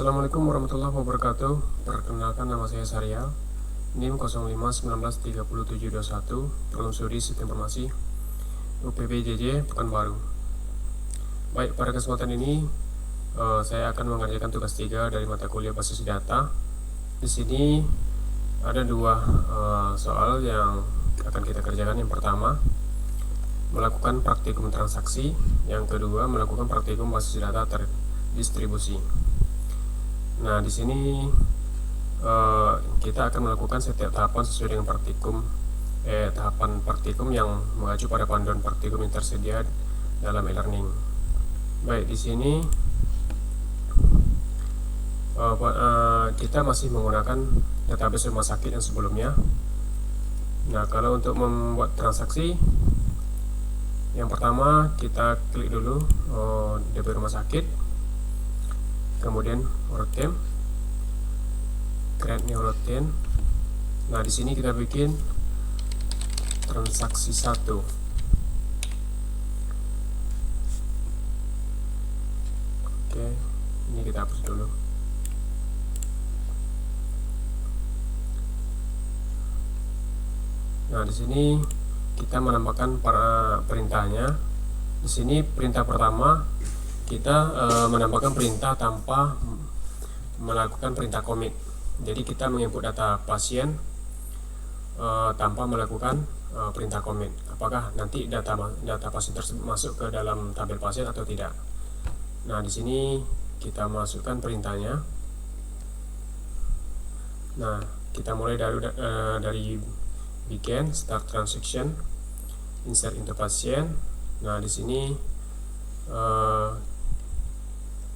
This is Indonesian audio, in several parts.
Assalamualaikum warahmatullahi wabarakatuh. Perkenalkan, nama saya Saryal, NIM 05193721, Penelusuri Sistem Informasi UPBJJ Pekanbaru. Baik, pada kesempatan ini saya akan mengerjakan tugas 3 dari mata kuliah basis data. Di sini ada dua soal yang akan kita kerjakan. Yang pertama, melakukan praktikum transaksi. Yang kedua, melakukan praktikum basis data terdistribusi. Nah, di sini kita akan melakukan setiap tahapan sesuai dengan tahapan praktikum yang mengacu pada panduan praktikum yang tersedia dalam e-learning. Baik, di sini kita masih menggunakan database rumah sakit yang sebelumnya. Nah, kalau untuk membuat transaksi, yang pertama kita klik dulu DB rumah sakit, kemudian routine, create new routine. Nah, di sini kita bikin transaksi 1. Oke, ini kita hapus dulu. Nah, di sini kita menambahkan perintahnya. Di sini perintah pertama, kita menambahkan perintah tanpa melakukan perintah commit. Jadi kita menginput data pasien tanpa melakukan perintah commit. Apakah nanti data pasien tersebut masuk ke dalam tabel pasien atau tidak? Nah, di sini kita masukkan perintahnya. Nah, kita mulai dari begin, start transaction, insert into pasien. Nah, di sini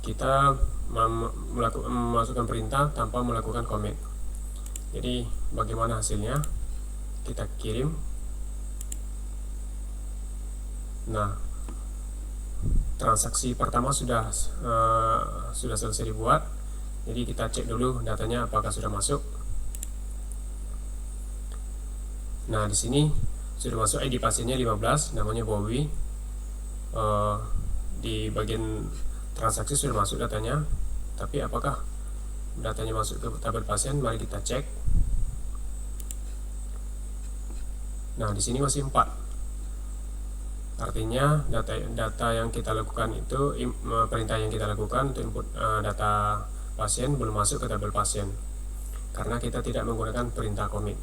kita memasukkan perintah tanpa melakukan commit. Jadi bagaimana hasilnya? Kita kirim. Nah, transaksi pertama sudah selesai dibuat. Jadi kita cek dulu datanya apakah sudah masuk. Nah, di sini sudah masuk ID pasiennya 15, namanya Bowie. Di bagian transaksi sudah masuk datanya, tapi apakah datanya masuk ke tabel pasien? Mari kita cek. Nah, di sini masih 4. Artinya data yang kita lakukan itu, perintah yang kita lakukan untuk input data pasien belum masuk ke tabel pasien karena kita tidak menggunakan perintah commit.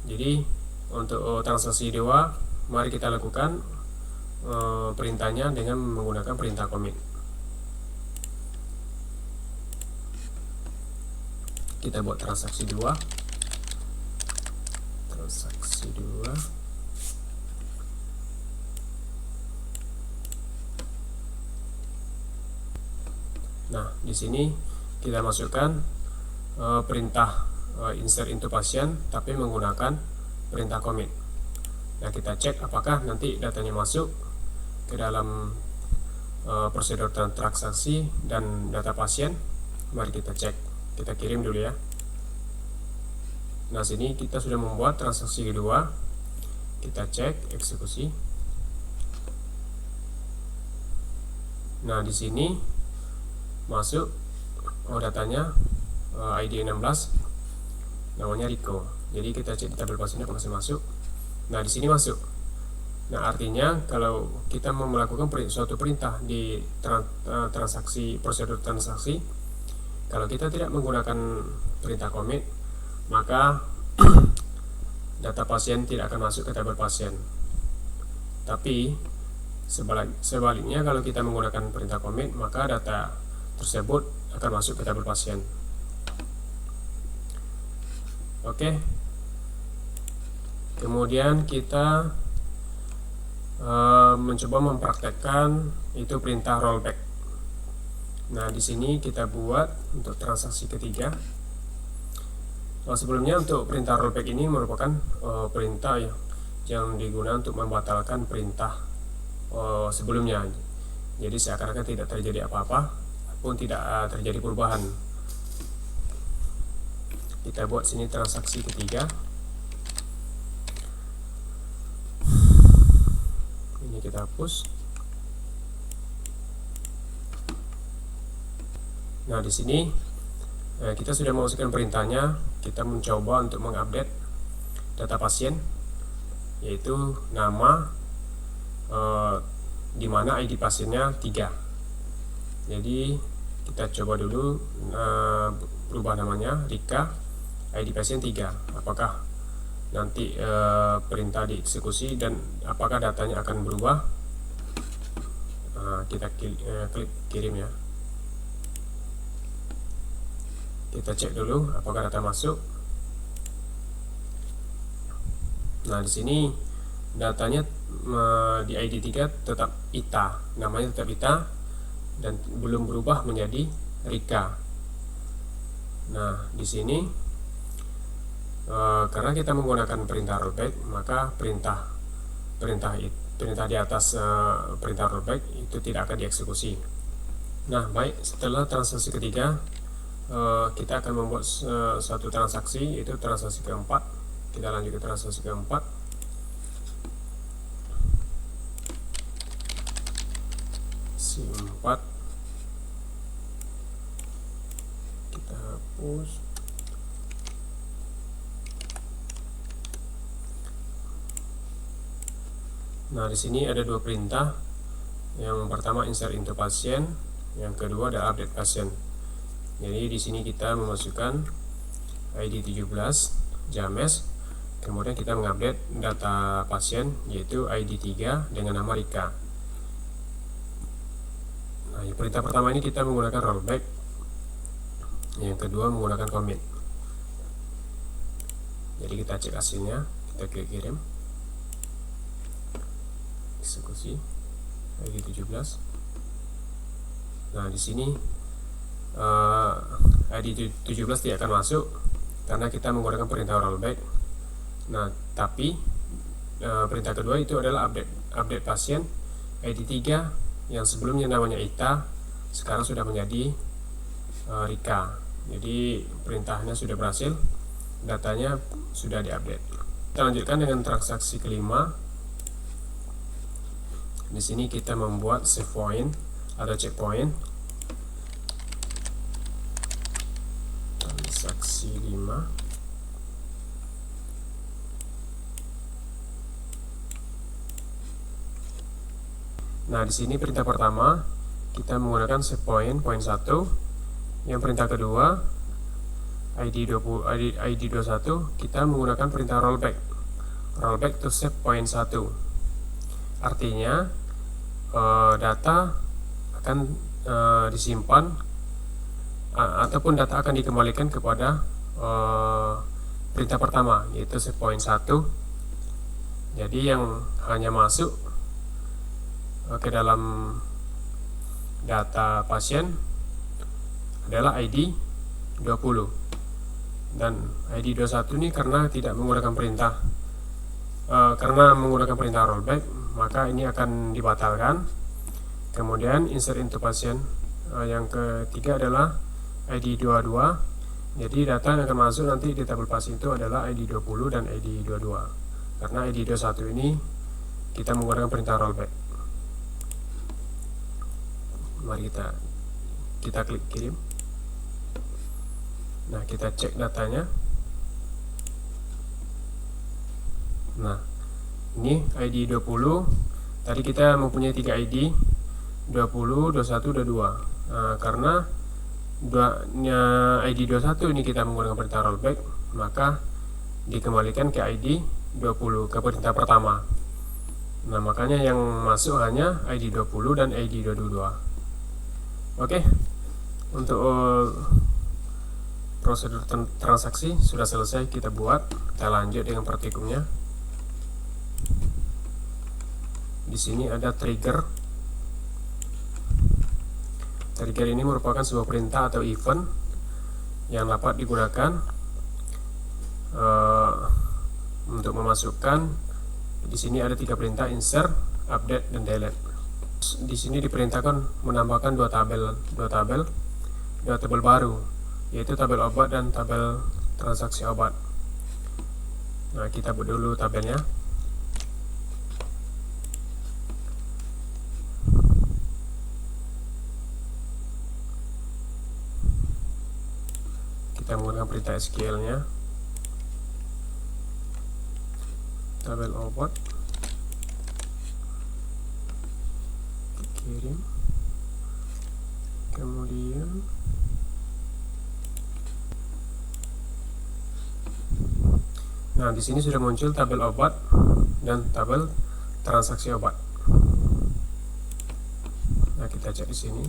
Jadi untuk transaksi 2, mari kita lakukan perintahnya dengan menggunakan perintah commit. Kita buat transaksi 2. Nah, di sini kita masukkan perintah insert into pasien tapi menggunakan perintah commit. Nah, kita cek apakah nanti datanya masuk ke dalam prosedur transaksi dan data pasien. Mari kita cek. Kita kirim dulu ya. Nah, sini kita sudah membuat transaksi kedua. Kita cek eksekusi. Nah, di sini masuk datanya ID 16, namanya Rico. Jadi kita cek di tabel pasiennya apakah masih masuk. Nah, di sini masuk. Nah, artinya kalau kita mau melakukan suatu perintah di prosedur transaksi, kalau kita tidak menggunakan perintah commit, maka data pasien tidak akan masuk ke tabel pasien. Tapi sebaliknya, kalau kita menggunakan perintah commit, maka data tersebut akan masuk ke tabel pasien. Oke. Kemudian kita mencoba mempraktekkan itu perintah rollback. Nah, di sini kita buat untuk transaksi ketiga. Sebelumnya untuk perintah rollback ini merupakan perintah yang digunakan untuk membatalkan perintah sebelumnya. Jadi seakan-akan tidak terjadi apa-apa pun tidak terjadi perubahan. Kita buat sini transaksi ketiga. Ini kita hapus. Nah, di sini kita sudah memasukkan perintahnya. Kita mencoba untuk mengupdate data pasien, yaitu nama, di mana ID pasiennya 3. Jadi kita coba dulu berubah namanya Rika, ID pasien 3. Apakah nanti perintah dieksekusi dan apakah datanya akan berubah? Kita klik kirim ya. Kita cek dulu apakah data masuk. Nah, di sini datanya di ID 3 tetap Ita, namanya tetap Ita dan belum berubah menjadi Rika. Nah, di sini karena kita menggunakan perintah rollback, maka perintah di atas perintah rollback itu tidak akan dieksekusi. Nah, baik, setelah transaksi ketiga, kita akan membuat satu transaksi, yaitu transaksi keempat. Kita lanjut ke transaksi keempat. Si 4 kita hapus. Nah, di sini ada dua perintah. Yang pertama insert into pasien, yang kedua adalah update pasien. Jadi di sini kita memasukkan ID 17 James, kemudian kita mengupdate data pasien yaitu ID 3 dengan nama Rika. Nah, perintah pertama ini kita menggunakan rollback, yang kedua menggunakan commit. Jadi kita cek hasilnya, kita klik kirim, eksekusi ID 17. Nah, di sini ID 17 tidak akan masuk karena kita menggunakan perintah rollback. Nah, tapi perintah kedua itu adalah update pasien ID 3 yang sebelumnya namanya Ita sekarang sudah menjadi Rika. Jadi perintahnya sudah berhasil, datanya sudah diupdate. Kita lanjutkan dengan transaksi kelima. Di sini kita membuat save point atau checkpoint. Transaksi 5. Nah, di sini perintah pertama kita menggunakan save point 1. Yang perintah kedua ID 21 kita menggunakan perintah rollback to save point 1. Artinya data akan disimpan ataupun data akan dikembalikan kepada perintah pertama, yaitu save point 1. Jadi yang hanya masuk ke dalam data pasien adalah ID 20 dan ID 21 ini karena tidak menggunakan perintah rollback, maka ini akan dibatalkan. Kemudian insert into pasien yang ketiga adalah ID 22. Jadi data yang akan masuk nanti di tabel pasien itu adalah ID 20 dan ID 22. Karena ID 21 ini kita menggunakan perintah rollback. Mari kita klik kirim. Nah, kita cek datanya. Nah, ini ID 20. Tadi kita mempunyai 3 ID, 20, 21, 22. Nah, karena ID 21 ini kita menggunakan perintah rollback, maka dikembalikan ke ID 20, ke perintah pertama. Nah, makanya yang masuk hanya ID 20 dan ID 22. Oke, untuk prosedur transaksi sudah selesai kita buat. Kita lanjut dengan praktikumnya. Di sini ada trigger. Trigger ini merupakan sebuah perintah atau event yang dapat digunakan untuk memasukkan. Di sini ada 3 perintah: insert, update, dan delete. Di sini diperintahkan menambahkan dua tabel baru, yaitu tabel obat dan tabel transaksi obat. Nah, kita buat dulu tabelnya. kita menggunakan perintah SQL-nya, tabel obat, kirim, kemudian nah di sini sudah muncul tabel obat dan tabel transaksi obat. Nah, kita cek di sini.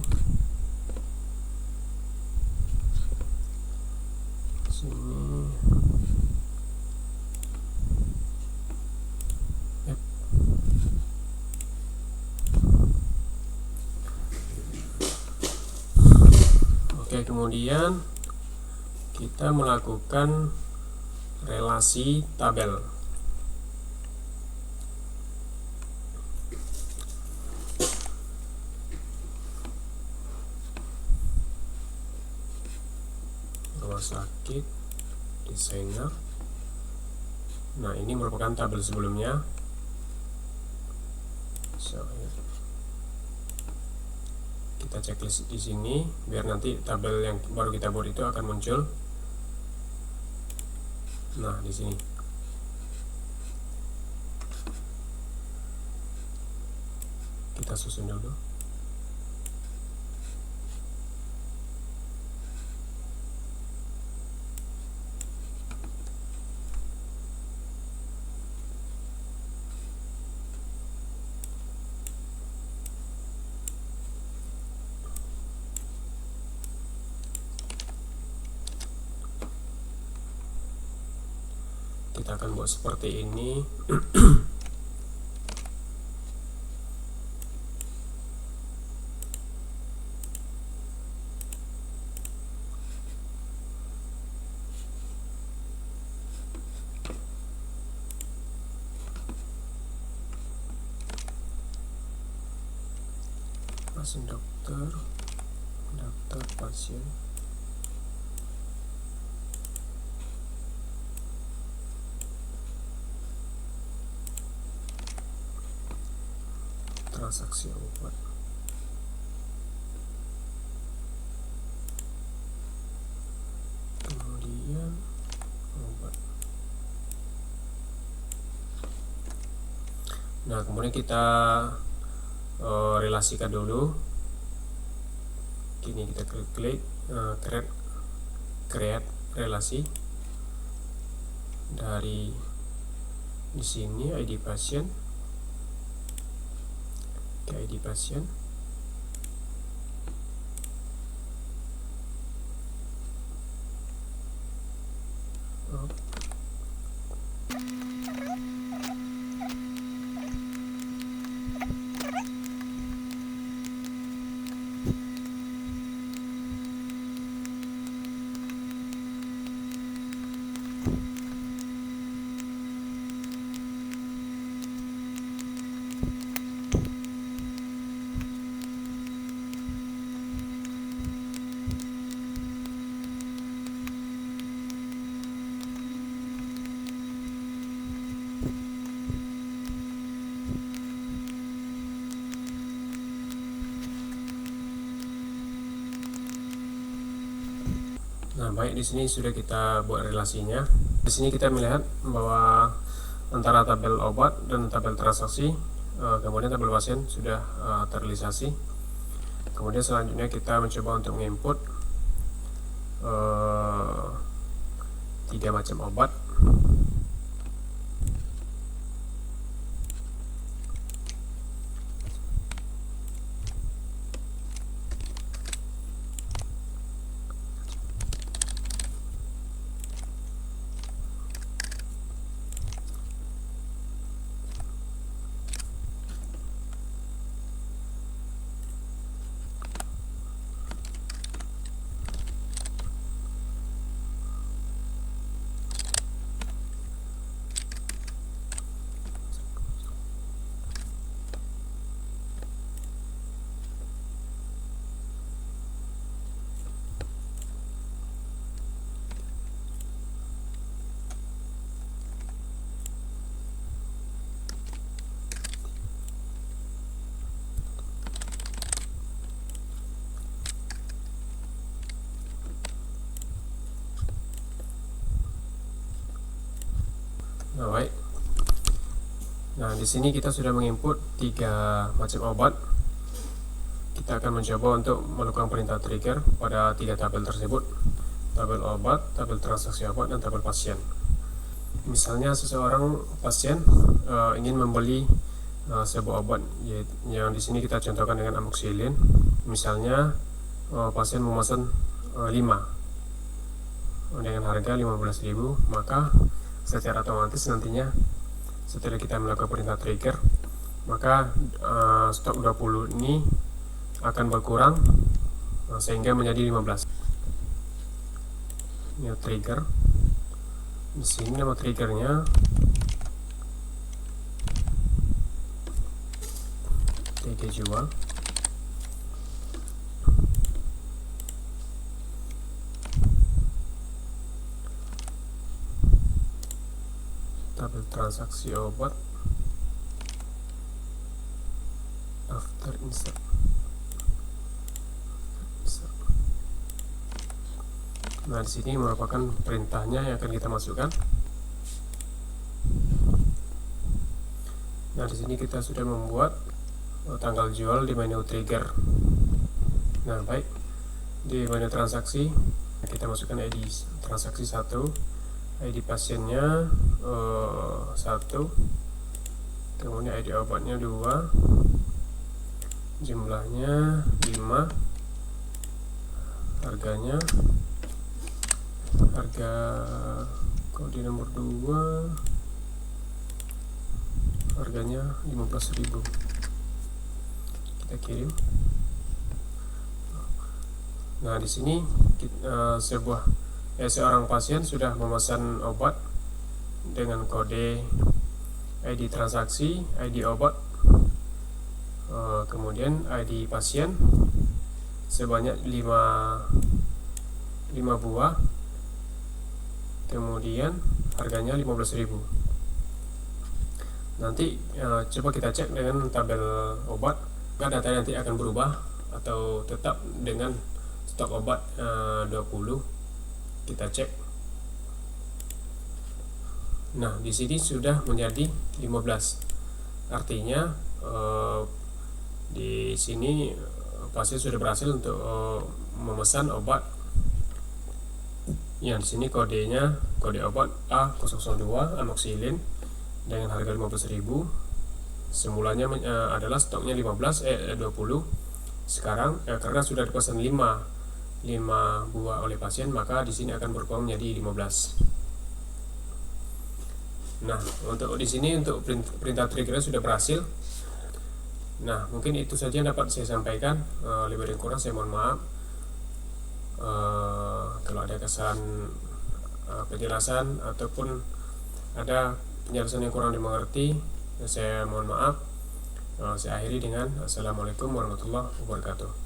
Yep. Oke, kemudian kita melakukan relasi tabel. Rumah sakit, desainer. Nah, ini merupakan tabel sebelumnya. Kita checklist di sini biar nanti tabel yang baru kita buat itu akan muncul. Nah, di sini. Kita susun dulu. Kita akan buat seperti ini. Pasien dokter, daftar pasien, transaksi obat, kemudian obat. Nah, kemudian kita relasikan dulu. Kini kita klik create relasi. Dari di sini ID pasien ke ID pasien. Nah, baik, di sini sudah kita buat relasinya. Di sini kita melihat bahwa antara tabel obat dan tabel transaksi, kemudian tabel pasien sudah terrealisasi. Kemudian selanjutnya kita mencoba untuk menginput 3 macam obat. Nah, baik. Nah, di sini kita sudah menginput 3 macam obat. Kita akan mencoba untuk melakukan perintah trigger pada 3 tabel tersebut: tabel obat, tabel transaksi obat, dan tabel pasien. Misalnya seseorang pasien ingin membeli sebuah obat, yang di sini kita contohkan dengan amoxicillin. Misalnya pasien memesan 5 dengan harga 15.000, maka secara otomatis nantinya setelah kita melakukan perintah trigger, maka stok 20 ini akan berkurang sehingga menjadi 15. Ini trigger. Di sini nama triggernya TG jual. Tabel transaksi obat, after insert. Nah, di sini merupakan perintahnya yang akan kita masukkan. Nah, di sini kita sudah membuat tanggal jual di menu trigger. Nah, baik. Di menu transaksi kita masukkan ID transaksi 1, ID pasiennya 1, kemudian ID obatnya 2, jumlahnya 5, harganya, harga kode nomor 2, harganya 15.000. Kita kirim. Nah, di sini seorang pasien sudah memesan obat dengan kode ID transaksi, ID obat, kemudian ID pasien sebanyak 5 buah, kemudian harganya 15.000. Nanti coba kita cek dengan tabel obat, data nanti akan berubah atau tetap dengan stok obat 20. Kita cek. Nah, di sini sudah menjadi 15. Artinya di sini pasien sudah berhasil untuk memesan obat. Yang di sini kodenya kode obat A002 amoxicillin dengan harga 15.000. Semulanya adalah stoknya 20. Sekarang karena sudah dipesan 5 buah oleh pasien, maka di sini akan berkurang menjadi 15. Nah, untuk di sini untuk perintah trigger sudah berhasil. Nah, mungkin itu saja yang dapat saya sampaikan. Lebih dan kurang saya mohon maaf. Kalau ada kesalahan penjelasan ataupun ada penjelasan yang kurang dimengerti, saya mohon maaf. Saya akhiri dengan Assalamualaikum warahmatullahi wabarakatuh.